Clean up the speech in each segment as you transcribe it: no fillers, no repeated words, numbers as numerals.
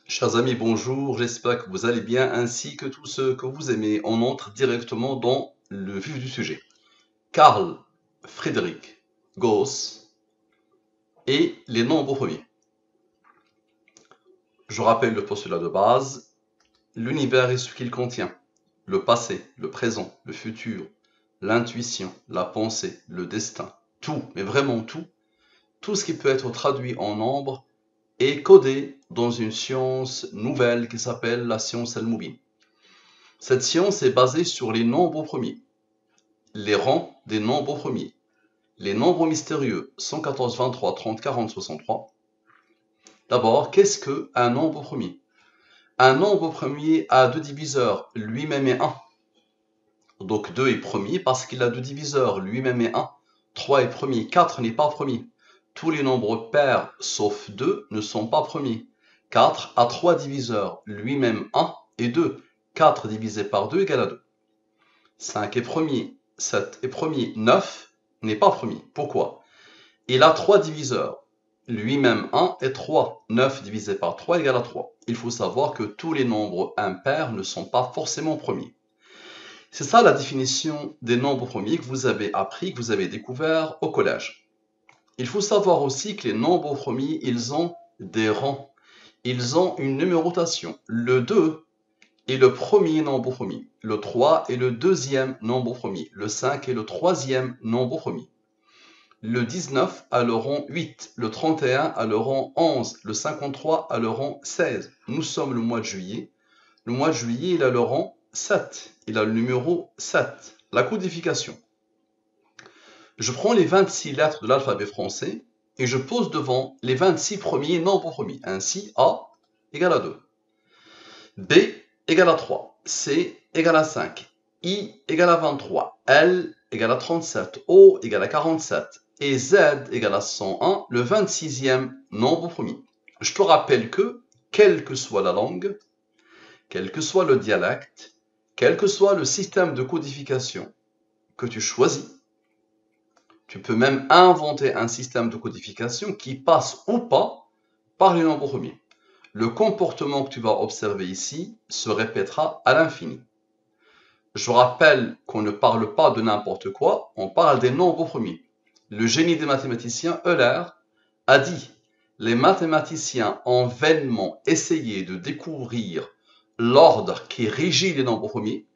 Chers amis, bonjour, j'espère que vous allez bien ainsi que tous ceux que vous aimez. On entre directement dans le vif du sujet. Carl Friedrich Gauss et les nombres premiers. Je rappelle le postulat de base. L'univers est ce qu'il contient. Le passé, le présent, le futur, l'intuition, la pensée, le destin. Tout, mais vraiment tout ce qui peut être traduit en nombres est codé dans une science nouvelle qui s'appelle la science al-Mubin. Cette science est basée sur les nombres premiers, les rangs des nombres premiers, les nombres mystérieux 114, 23, 30, 40, 63. D'abord, qu'est-ce qu'un nombre premier? Un nombre premier a deux diviseurs, lui-même est 1. Donc 2 est premier parce qu'il a deux diviseurs, lui-même est 1. 3 est premier, 4 n'est pas premier. Tous les nombres pairs sauf 2 ne sont pas premiers. 4 a 3 diviseurs, lui-même 1 et 2. 4 divisé par 2 égale à 2. 5 est premier, 7 est premier, 9 n'est pas premier. Pourquoi? Il a 3 diviseurs, lui-même 1 et 3. 9 divisé par 3 égale à 3. Il faut savoir que tous les nombres impairs ne sont pas forcément premiers. C'est ça la définition des nombres premiers que vous avez appris, que vous avez découvert au collège. Il faut savoir aussi que les nombres premiers, ils ont des rangs. Ils ont une numérotation. Le 2 est le premier nombre premier. Le 3 est le deuxième nombre premier. Le 5 est le troisième nombre premier. Le 19 a le rang 8. Le 31 a le rang 11. Le 53 a le rang 16. Nous sommes le mois de juillet. Le mois de juillet, il a le rang 7. Il a le numéro 7. La codification. Je prends les 26 lettres de l'alphabet français et je pose devant les 26 premiers nombres premiers. Ainsi, A égale à 2. B égale à 3. C égale à 5. I égale à 23. L égale à 37. O égale à 47. Et Z égale à 101, le 26e nombre premier. Je te rappelle que, quelle que soit la langue, quel que soit le dialecte, quel que soit le système de codification que tu choisis, tu peux même inventer un système de codification qui passe ou pas par les nombres premiers. Le comportement que tu vas observer ici se répétera à l'infini. Je rappelle qu'on ne parle pas de n'importe quoi, on parle des nombres premiers. Le génie des mathématiciens, Euler, a dit « Les mathématiciens ont vainement essayé de découvrir l'ordre qui régit les nombres premiers,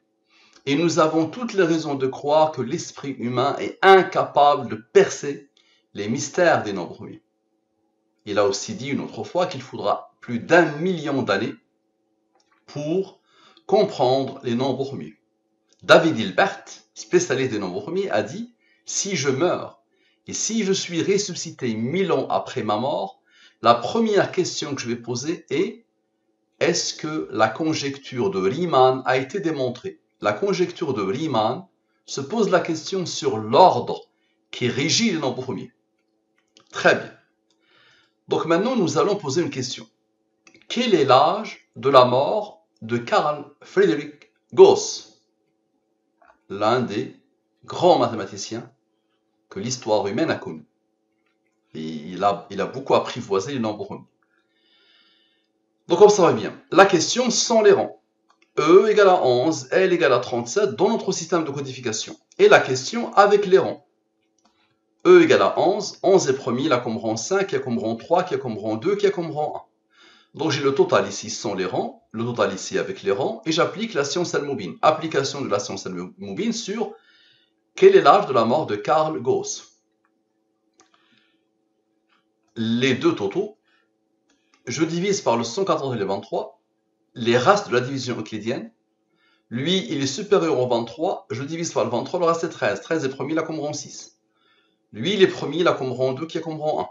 et nous avons toutes les raisons de croire que l'esprit humain est incapable de percer les mystères des nombres premiers. » Il a aussi dit une autre fois qu'il faudra plus d'1 million d'années pour comprendre les nombres premiers. David Hilbert, spécialiste des nombres premiers, a dit « Si je meurs et si je suis ressuscité 1000 ans après ma mort, la première question que je vais poser est « Est-ce que la conjecture de Riemann a été démontrée ?» La conjecture de Riemann se pose la question sur l'ordre qui régit les nombres premiers. Très bien. Donc maintenant, nous allons poser une question. Quel est l'âge de la mort de Carl Friedrich Gauss, l'un des grands mathématiciens que l'histoire humaine a connu? Et il a beaucoup apprivoisé les nombres premiers. Donc observez bien, la question sans les rangs. E égale à 11, L égale à 37 dans notre système de codification. Et la question avec les rangs. E égale à 11, 11 est premier, il a comme rang 5, qui a comme rang 3, qui a comme rang 2, qui a comme rang 1. Donc j'ai le total ici sans les rangs, le total ici avec les rangs, et j'applique la science al-Mubin. Application de la science al-Mubin sur quel est l'âge de la mort de Carl Gauss. Les deux totaux, je divise par le 114 et le 23, les restes de la division euclidienne. Lui, il est supérieur au 23, je divise par le 23, le reste est 13. 13 est premier, il a comme rang 6. Lui, il est premier, il a comme rang 2, qui a comme rang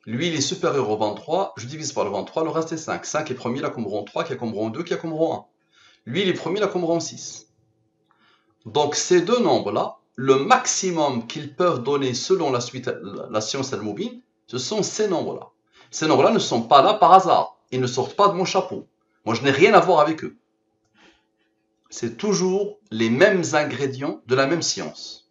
1. Lui, il est supérieur au 23, je divise par le 23, le reste est 5. 5 est premier, il a comme rang 3, qui a comme rang 2, qui a comme rang 1. Lui, il est premier, il a comme rang 6. Donc, ces deux nombres-là, le maximum qu'ils peuvent donner selon la science al-Mubin, ce sont ces nombres-là. Ces nombres-là ne sont pas là par hasard. Ils ne sortent pas de mon chapeau. Moi, je n'ai rien à voir avec eux. C'est toujours les mêmes ingrédients de la même science.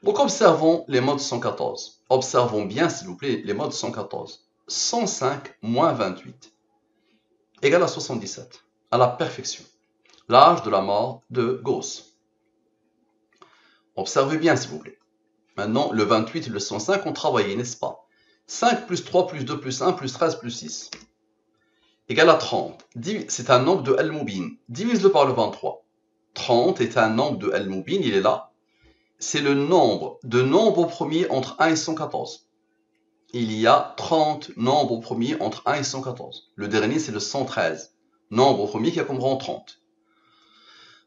Donc, observons les modes 114. Observons bien, s'il vous plaît, les modes 114. 105 moins 28. égale à 77, à la perfection. L'âge de la mort de Gauss. Observez bien s'il vous plaît. Maintenant, le 28 et le 105 ont travaillé, n'est-ce pas? 5 plus 3 plus 2 plus 1 plus 13 plus 6 égale à 30. C'est un nombre de Al-Mubin. Divise-le par le 23. 30 est un nombre de Al-Mubin, il est là. C'est le nombre de nombres premiers entre 1 et 114. Il y a 30 nombres premiers entre 1 et 114. Le dernier, c'est le 113. Nombre premier qui a comme rang 30.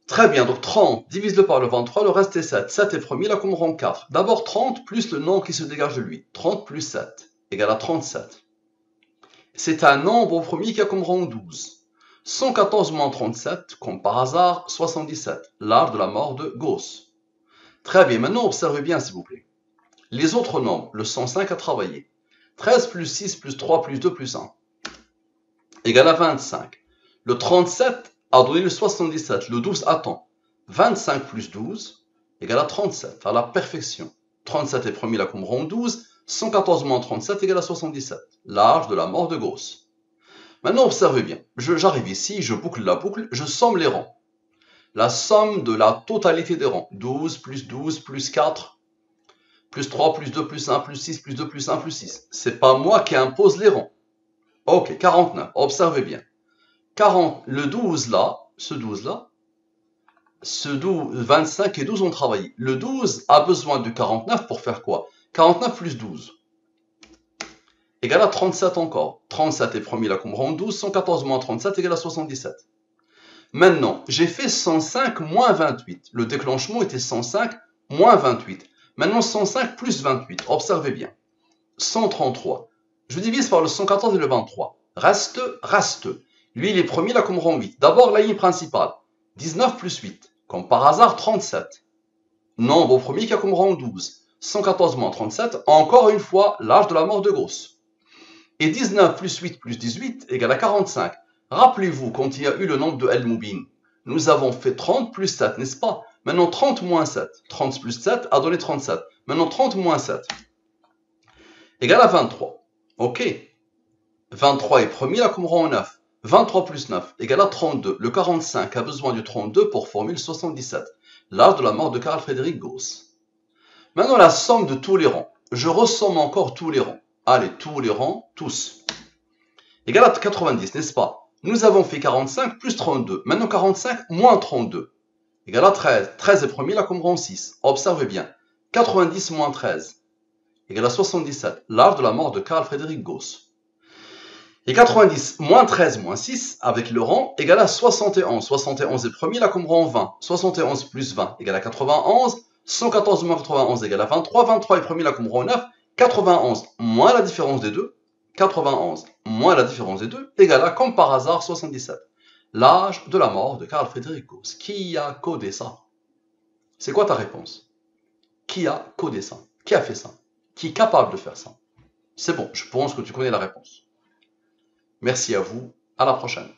Très bien, donc 30, divise-le par le 23, le reste est 7. 7 est premier, là comme rang 4. D'abord 30 plus le nombre qui se dégage de lui. 30 plus 7 égale à 37. C'est un nombre premier qui a comme rang 12. 114 moins 37, comme par hasard, 77. L'âge de la mort de Gauss. Très bien, maintenant observez bien s'il vous plaît. Les autres nombres, le 105 a travaillé. 13 plus 6 plus 3 plus 2 plus 1 égale à 25. Le 37 a donné le 77. Le 12 attend. 25 plus 12 égale à 37, à la perfection. 37 est premier là comme rang 12. 114 moins 37 égale à 77. L'âge de la mort de Gauss. Maintenant, observez bien. J'arrive ici, je boucle la boucle, je somme les rangs. La somme de la totalité des rangs. 12 plus 4, plus 3 plus 2 plus 1 plus 6 plus 2 plus 1 plus 6. C'est pas moi qui impose les rangs. Ok, 49. Observez bien. 40, le 12 là, ce 25 et 12 ont travaillé. Le 12 a besoin de 49 pour faire quoi? 49 plus 12 égale à 37 encore. 37 est premier là comme rang 12, 114 moins 37 égale à 77. Maintenant, j'ai fait 105 moins 28. Le déclenchement était 105 moins 28. Maintenant, 105 plus 28. Observez bien. 133. Je divise par le 114 et le 23. Reste. Lui, il est premier là comme rang 8. D'abord, la ligne principale. 19 plus 8. Comme par hasard, 37. Nombre au premier qui a comme rang 12. 114 moins 37. Encore une fois, l'âge de la mort de Gauss. Et 19 plus 8 plus 18 égale à 45. Rappelez-vous, quand il y a eu le nombre de Al-Mubin, nous avons fait 30 plus 7, n'est-ce pas? Maintenant, 30 moins 7. 30 plus 7 a donné 37. Maintenant, 30 moins 7 égale à 23. Ok. 23 est premier là comme rang 9. 23 plus 9 égale à 32. Le 45 a besoin du 32 pour former le 77. L'âge de la mort de Carl Friedrich Gauss. Maintenant, la somme de tous les rangs. Je ressomme encore tous les rangs. Allez, tous les rangs, tous. Égale à 90, n'est-ce pas? Nous avons fait 45 plus 32. Maintenant, 45 moins 32. Égale à 13. 13 est premier là comme rang 6. Observez bien. 90 moins 13. Égale à 77. L'âge de la mort de Carl Friedrich Gauss. Et 90 moins 13 moins 6 avec le rang égale à 71. 71 est premier là comme rang 20. 71 plus 20 égale à 91. 114 moins 91 égale à 23. 23 est premier là comme rang 9. 91 moins la différence des deux. 91 moins la différence des deux égale à, comme par hasard, 77. L'âge de la mort de Carl Friedrich Gauss. Qui a codé ça? C'est quoi ta réponse? Qui a codé ça? Qui a fait ça? Qui est capable de faire ça? C'est bon, je pense que tu connais la réponse. Merci à vous, à la prochaine.